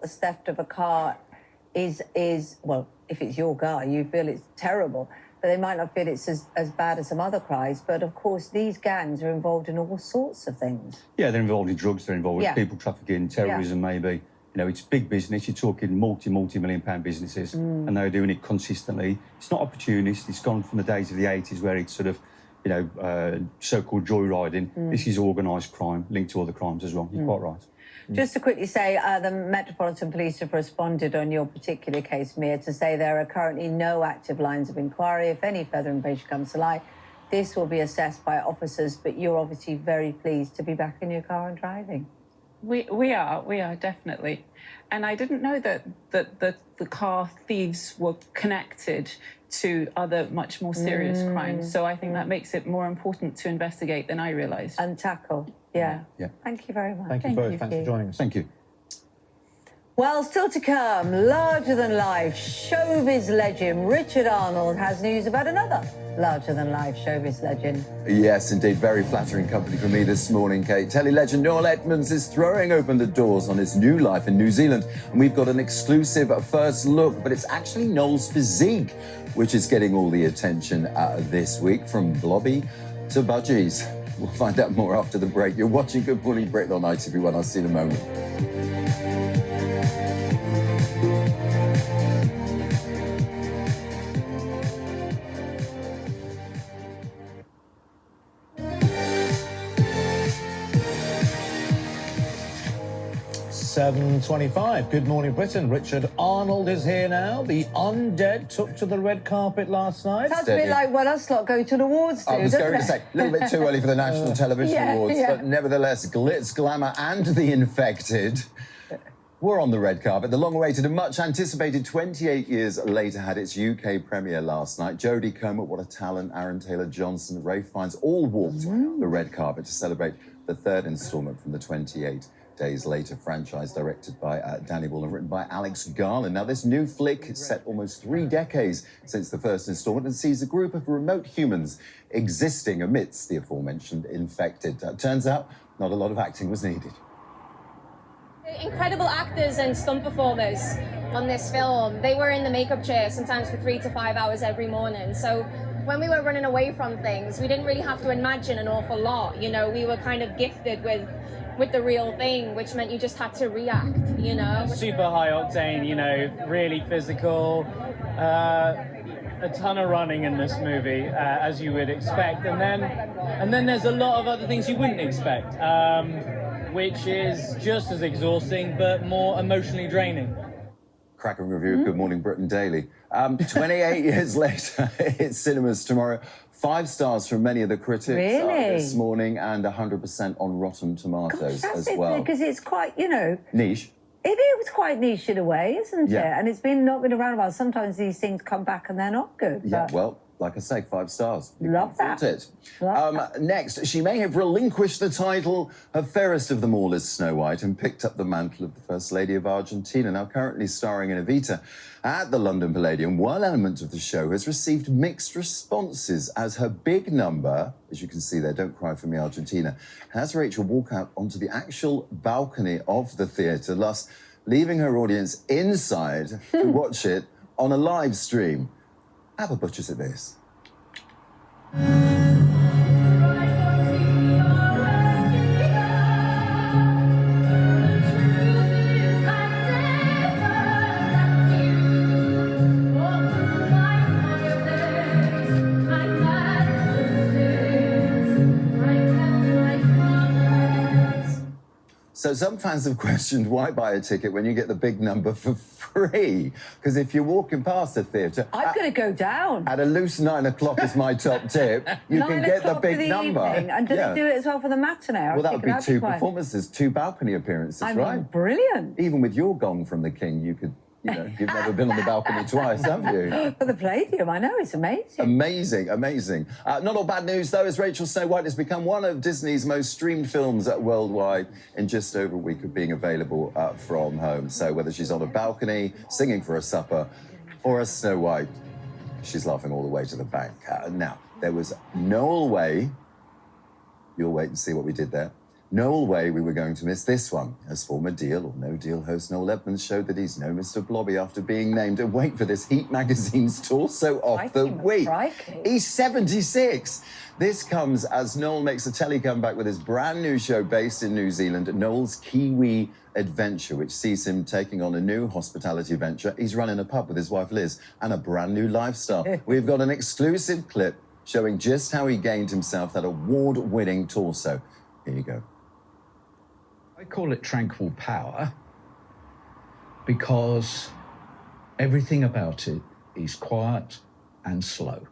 the theft of a car is well, if it's your car, you feel it's terrible, but they might not feel it's as bad as some other crimes. But of course, these gangs are involved in all sorts of things. Yeah, they're involved in drugs, they're involved with people trafficking, terrorism, maybe. You know, it's big business. You're talking multi-million-pound businesses, and they're doing it consistently. It's not opportunist. It's gone from the days of the 80s where it's sort of, you know, so-called joyriding. This is organised crime linked to other crimes as well. You're quite right. Just to quickly say, the Metropolitan Police have responded on your particular case, Mia, to say there are currently no active lines of inquiry. If any further information comes to light, this will be assessed by officers, but you're obviously very pleased to be back in your car and driving. We are definitely. And I didn't know that the car thieves were connected to other much more serious crimes. So I think that makes it more important to investigate than I realised. And tackle, yeah. Thank you very much. Thank you both. Thanks for joining us. Thank you. Well, still to come, larger-than-life showbiz legend Richard Arnold has news about another larger-than-life showbiz legend. Yes, indeed. Very flattering company for me this morning, Kate. Telly legend Noel Edmonds is throwing open the doors on his new life in New Zealand. And we've got an exclusive first look, but it's actually Noel's physique, which is getting all the attention this week, from blobby to budgies. We'll find out more after the break. You're watching Good Morning Britain on ITV1. I'll see you in a moment. 7:25. Good Morning Britain. Richard Arnold is here now. The undead took to the red carpet last night. Sounds a bit like when us lot go to the awards, I was going it? to say, a little bit too early for the National Television Awards, but nevertheless, glitz, glamour and the infected were on the red carpet. The long-awaited and much-anticipated 28 years later had its UK premiere last night. Jodie Comer, what a talent, Aaron Taylor-Johnson, Ralph Fiennes, all walked the red carpet to celebrate the third instalment from the 28 Days Later franchise, directed by Danny Boyle and written by Alex Garland. Now, this new flick is set almost 3 decades since the first installment and sees a group of remote humans existing amidst the aforementioned infected. Turns out, not a lot of acting was needed. Incredible actors and stunt performers on this film. They were in the makeup chair sometimes for 3 to 5 hours every morning. So when we were running away from things, we didn't really have to imagine an awful lot. You know, we were kind of gifted with the real thing, which meant you just had to react, you know. Super high octane, you know, really physical. A ton of running in this movie, as you would expect. And then there's a lot of other things you wouldn't expect. Which is just as exhausting, but more emotionally draining. Cracking review of Good Morning Britain Daily. 28 years later, it's cinemas tomorrow. 5 stars from many of the critics this morning, and 100% on Rotten Tomatoes as well. Because it's quite, you know... Niche. It was quite niche in a way, isn't it? And it's not been around a while. Sometimes these things come back and they're not good. Yeah, well, like I say, 5 stars. Love that. Next, she may have relinquished the title of fairest of them all as Snow White and picked up the mantle of the First Lady of Argentina, now currently starring in Evita at the London Palladium. One element of the show has received mixed responses as her big number, as you can see there, Don't Cry For Me Argentina, has Rachel walk out onto the actual balcony of the theatre, thus leaving her audience inside to watch it on a live stream. Have a butchers at this. So some fans have questioned why buy a ticket when you get the big number for free. Because if you're walking past a theatre... I'm going to go down. At a loose 9 o'clock is my top tip. You can get the big number. Evening. And do they do it as well for the matinee? Well, that would be 2 performances, 2 balcony appearances, right? Brilliant. Even with your gong from the King, you could... You know, you've never been on the balcony twice, have you? For the Palladium, I know, it's amazing. Amazing, amazing. Not all bad news, though, as Rachel Snow White has become one of Disney's most streamed films worldwide in just over a week of being available from home. So whether she's on a balcony, singing for a supper, or as Snow White, she's laughing all the way to the bank. Now, there was no way, you'll wait and see what we did there, No way we were going to miss this one, as former Deal or No Deal host Noel Edmonds showed that he's no Mr. Blobby after being named, and wait for this, Heat magazine's Torso of the Week. He's 76. This comes as Noel makes a telly comeback with his brand new show based in New Zealand, Noel's Kiwi Adventure, which sees him taking on a new hospitality venture. He's running a pub with his wife Liz and a brand new lifestyle. We've got an exclusive clip showing just how he gained himself that award-winning torso. Here you go. I call it tranquil power because everything about it is quiet and slow.